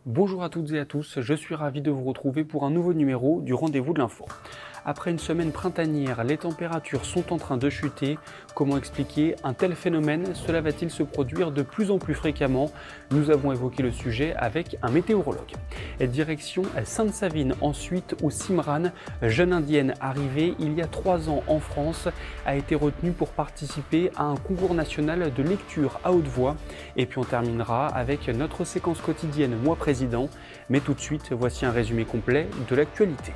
Bonjour à toutes et à tous, je suis ravi de vous retrouver pour un nouveau numéro du Rendez-vous de l'info. Après une semaine printanière, les températures sont en train de chuter. Comment expliquer un tel phénomène? Cela va-t-il se produire de plus en plus fréquemment? Nous avons évoqué le sujet avec un météorologue. Et direction Sainte-Savine ensuite, où Simran, jeune indienne arrivée il y a 3 ans en France, a été retenue pour participer à un concours national de lecture à haute voix. Et puis on terminera avec notre séquence quotidienne Moi Président. Mais tout de suite, voici un résumé complet de l'actualité.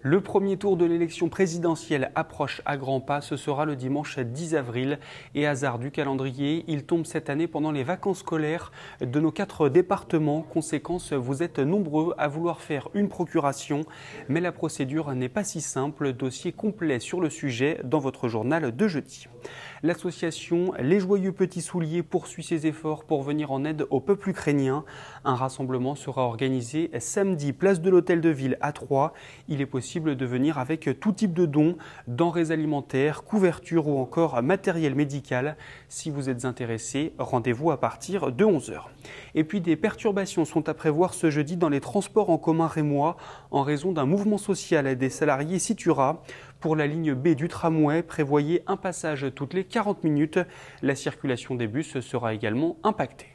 Le premier tour de l'élection présidentielle approche à grands pas, ce sera le dimanche 10 avril. Et hasard du calendrier, il tombe cette année pendant les vacances scolaires de nos 4 départements. Conséquence, vous êtes nombreux à vouloir faire une procuration, mais la procédure n'est pas si simple. Dossier complet sur le sujet dans votre journal de jeudi. L'association Les Joyeux Petits Souliers poursuit ses efforts pour venir en aide au peuple ukrainien. Un rassemblement sera organisé samedi, place de l'Hôtel de Ville à Troyes. Il est possible de venir avec tout type de dons, denrées alimentaires, couvertures ou encore matériel médical. Si vous êtes intéressé, rendez-vous à partir de 11 h. Et puis des perturbations sont à prévoir ce jeudi dans les transports en commun rémois en raison d'un mouvement social des salariés Citura. Pour la ligne B du tramway, prévoyez un passage toutes les 40 minutes. La circulation des bus sera également impactée.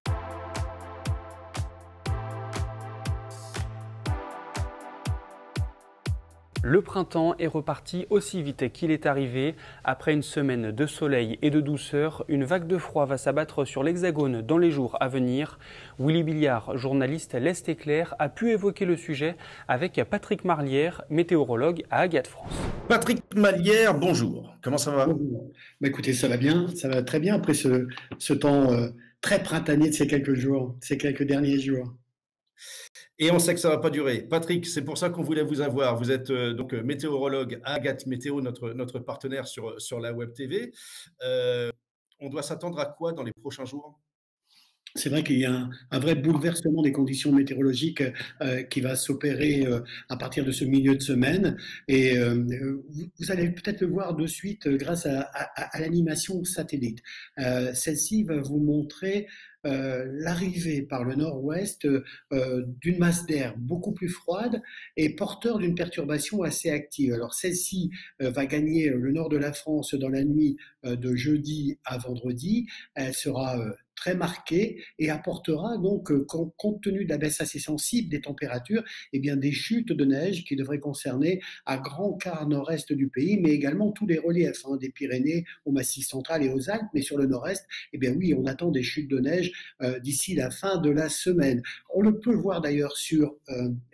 Le printemps est reparti aussi vite qu'il est arrivé. Après une semaine de soleil et de douceur, une vague de froid va s'abattre sur l'Hexagone dans les jours à venir. Willy Billard, journaliste l'Est éclair, a pu évoquer le sujet avec Patrick Marlière, météorologue à Agathe France. Patrick Marlière, bonjour. Comment ça va? Bonjour. Bah, écoutez, ça va bien, ça va très bien après ce temps très printanier de ces quelques jours, ces quelques derniers jours. Et on sait que ça va pas durer. Patrick, c'est pour ça qu'on voulait vous avoir. Vous êtes donc météorologue à Agathe Météo, notre partenaire sur la Web TV. On doit s'attendre à quoi dans les prochains jours? C'est vrai qu'il y a un vrai bouleversement des conditions météorologiques qui va s'opérer à partir de ce milieu de semaine. Et vous allez peut-être le voir de suite grâce à l'animation satellite. Celle-ci va vous montrer l'arrivée par le nord-ouest d'une masse d'air beaucoup plus froide et porteur d'une perturbation assez active. Alors celle-ci va gagner le nord de la France dans la nuit de jeudi à vendredi. Elle sera très marquée et apportera donc, compte tenu de la baisse assez sensible des températures, eh bien des chutes de neige qui devraient concerner un grand quart nord-est du pays, mais également tous les reliefs, des Pyrénées au Massif central et aux Alpes. Mais sur le nord-est, eh bien oui, on attend des chutes de neige d'ici la fin de la semaine. On le peut voir d'ailleurs sur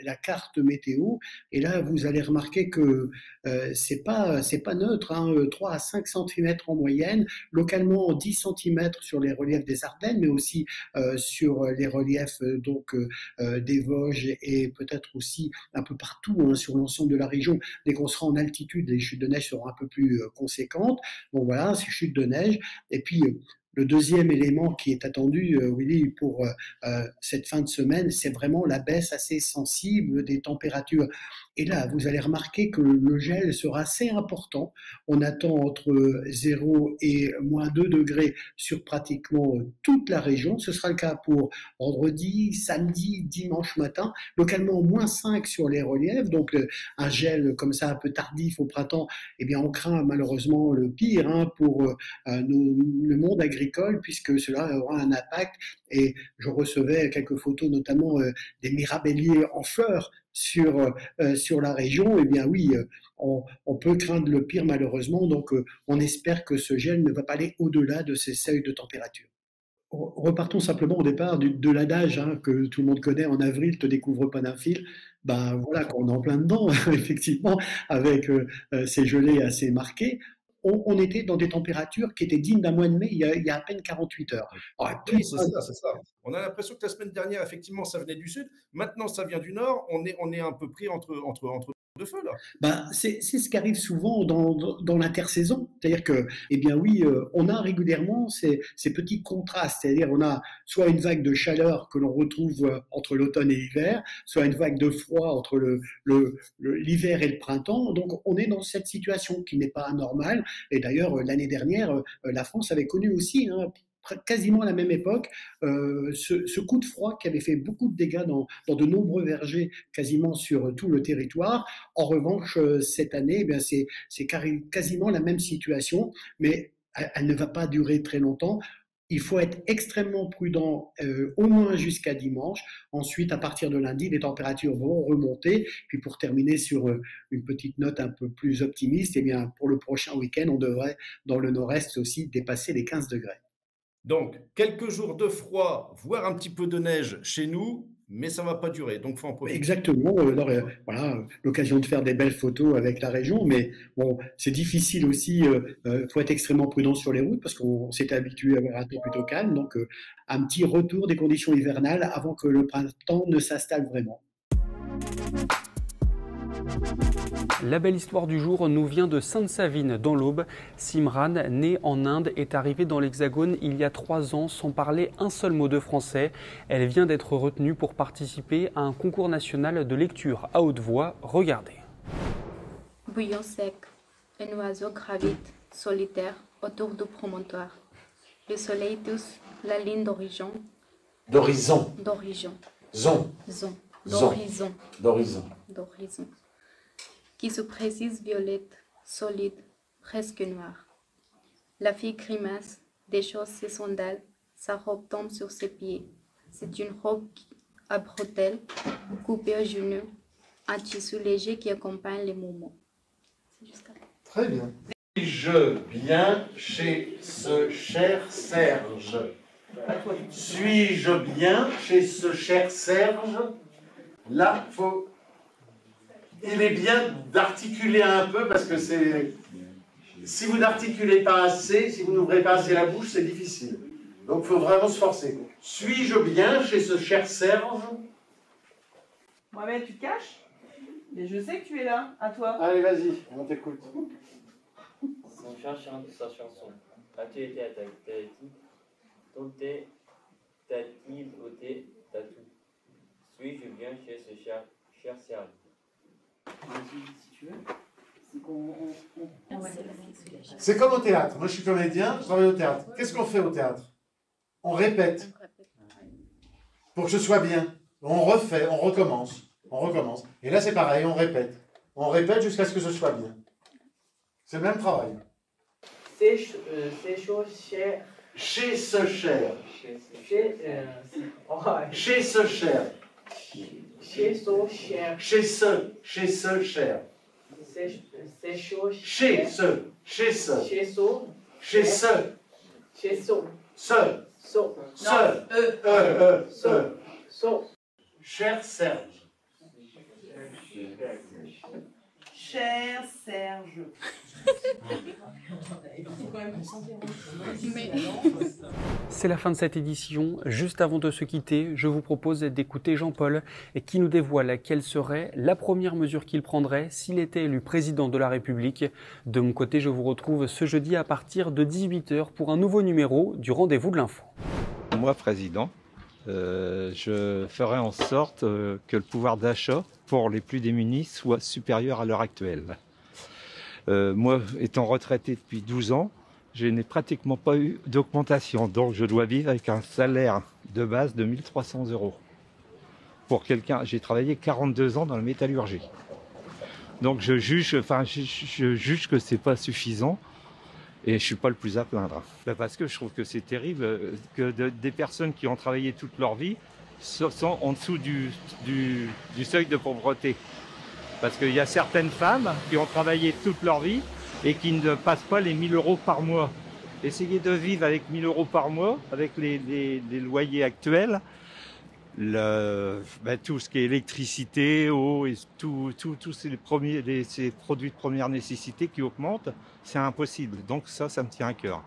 la carte météo, et là vous allez remarquer que c'est pas neutre, 3 à 5 cm en moyenne, localement 10 cm sur les reliefs des Ardennes, mais aussi sur les reliefs des Vosges et peut-être aussi un peu partout sur l'ensemble de la région. Dès qu'on sera en altitude, les chutes de neige seront un peu plus conséquentes. Donc voilà, ces chutes de neige. Et puis le deuxième élément qui est attendu, Willy, pour cette fin de semaine, c'est vraiment la baisse assez sensible des températures. Et là, vous allez remarquer que le gel sera assez important. On attend entre 0 et -2 degrés sur pratiquement toute la région. Ce sera le cas pour vendredi, samedi, dimanche matin. Localement, -5 sur les reliefs. Donc, un gel comme ça un peu tardif au printemps, eh bien, on craint malheureusement le pire pour le monde agricole, puisque cela aura un impact. Et je recevais quelques photos, notamment des mirabelliers en fleurs sur la région. Eh bien oui, on peut craindre le pire malheureusement, donc on espère que ce gel ne va pas aller au-delà de ces seuils de température. Repartons simplement au départ de l'adage que tout le monde connaît: en avril, te découvre pas d'un fil. Ben voilà, qu'on est en plein dedans, effectivement, avec ces gelées assez marquées. On était dans des températures qui étaient dignes d'un mois de mai il y a à peine 48 heures. Alors, Oui, c'est ça, c'est ça. On a l'impression que la semaine dernière, effectivement, ça venait du sud. Maintenant, ça vient du nord. On est un peu pris entre de feu, là. Ben, c'est ce qui arrive souvent dans l'intersaison. C'est-à-dire que, eh bien oui, on a régulièrement ces petits contrastes. C'est-à-dire on a soit une vague de chaleur que l'on retrouve entre l'automne et l'hiver, soit une vague de froid entre l'hiver et le printemps. Donc on est dans cette situation qui n'est pas anormale. Et d'ailleurs, l'année dernière, la France avait connu aussi, hein, quasiment à la même époque, ce coup de froid qui avait fait beaucoup de dégâts dans de nombreux vergers, quasiment sur tout le territoire. En revanche, cette année, eh bien, c'est quasiment la même situation, mais elle ne va pas durer très longtemps. Il faut être extrêmement prudent, au moins jusqu'à dimanche. Ensuite, à partir de lundi, les températures vont remonter. Puis pour terminer sur une petite note un peu plus optimiste, eh bien, pour le prochain week-end, on devrait, dans le nord-est aussi, dépasser les 15 degrés. Donc, quelques jours de froid, voire un petit peu de neige chez nous, mais ça ne va pas durer, donc il faut en profiter. Exactement. Alors, voilà, l'occasion de faire des belles photos avec la région, mais bon, c'est difficile aussi. Faut être extrêmement prudent sur les routes parce qu'on s'est habitué à avoir un temps plutôt calme. Donc, un petit retour des conditions hivernales avant que le printemps ne s'installe vraiment. La belle histoire du jour nous vient de Sainte-Savine dans l'Aube. Simran, née en Inde, est arrivée dans l'Hexagone il y a 3 ans sans parler un seul mot de français. Elle vient d'être retenue pour participer à un concours national de lecture à haute voix. Regardez. Bouillon sec. Un oiseau gravite, solitaire, autour du promontoire. Le soleil touche la ligne d'horizon. D'horizon. D'horizon. Zon. Zon. Zon. D'horizon. D'horizon. D'horizon. Qui se précise violette, solide, presque noire. La fille grimace, déchausse ses sandales, sa robe tombe sur ses pieds. C'est une robe à bretelles, coupée au genou, un tissu léger qui accompagne les mouvements. C'est jusqu'à là. Très bien. Suis-je bien chez ce cher Serge? Suis-je bien chez ce cher Serge? Là, il est bien d'articuler un peu parce que si vous n'articulez pas assez, si vous n'ouvrez pas assez la bouche, c'est difficile. Donc il faut vraiment se forcer. Suis-je bien chez ce cher Serge? Mohamed, tu te caches? Mais je sais que tu es là, à toi. Allez, vas-y, on t'écoute. Son chien chante sa chanson. As-tu été à ta tati? Ton thé, tati, beauté, tatou. Suis-je bien chez ce cher Serge? Si tu veux. C'est comme au théâtre. Moi, je suis comédien, je travaille au théâtre. Qu'est-ce qu'on fait au théâtre? On répète pour que ce soit bien. On refait, on recommence. Et là, c'est pareil, on répète. On répète jusqu'à ce que ce soit bien. C'est le même travail. C'est chaud, cher. Chez ce cher. Chez ce cher. Chez so cher. Chez ce cher. C'est chaud. Chez ce. Chez so. Chez ce. Chez so. Ce. So. Ce. So. Cher Serge. Cher Serge. C'est la fin de cette édition. Juste avant de se quitter, je vous propose d'écouter Jean-Paul qui nous dévoile quelle serait la première mesure qu'il prendrait s'il était élu président de la République. De mon côté, je vous retrouve ce jeudi à partir de 18h pour un nouveau numéro du Rendez-vous de l'Info. Moi, président, je ferai en sorte que le pouvoir d'achat pour les plus démunis soit supérieur à l'heure actuelle. Moi, étant retraité depuis 12 ans, je n'ai pratiquement pas eu d'augmentation. Donc, je dois vivre avec un salaire de base de 1 300 €. Pour quelqu'un, j'ai travaillé 42 ans dans la métallurgie. Donc, je juge que c'est pas suffisant. Et je suis pas le plus à plaindre. Parce que je trouve que c'est terrible que des personnes qui ont travaillé toute leur vie sont en dessous du seuil de pauvreté. Parce qu'il y a certaines femmes qui ont travaillé toute leur vie et qui ne passent pas les 1 000 € par mois. Essayer de vivre avec 1 000 € par mois, avec les loyers actuels, tout ce qui est électricité, eau et tous ces produits de première nécessité qui augmentent, c'est impossible. Donc ça me tient à cœur.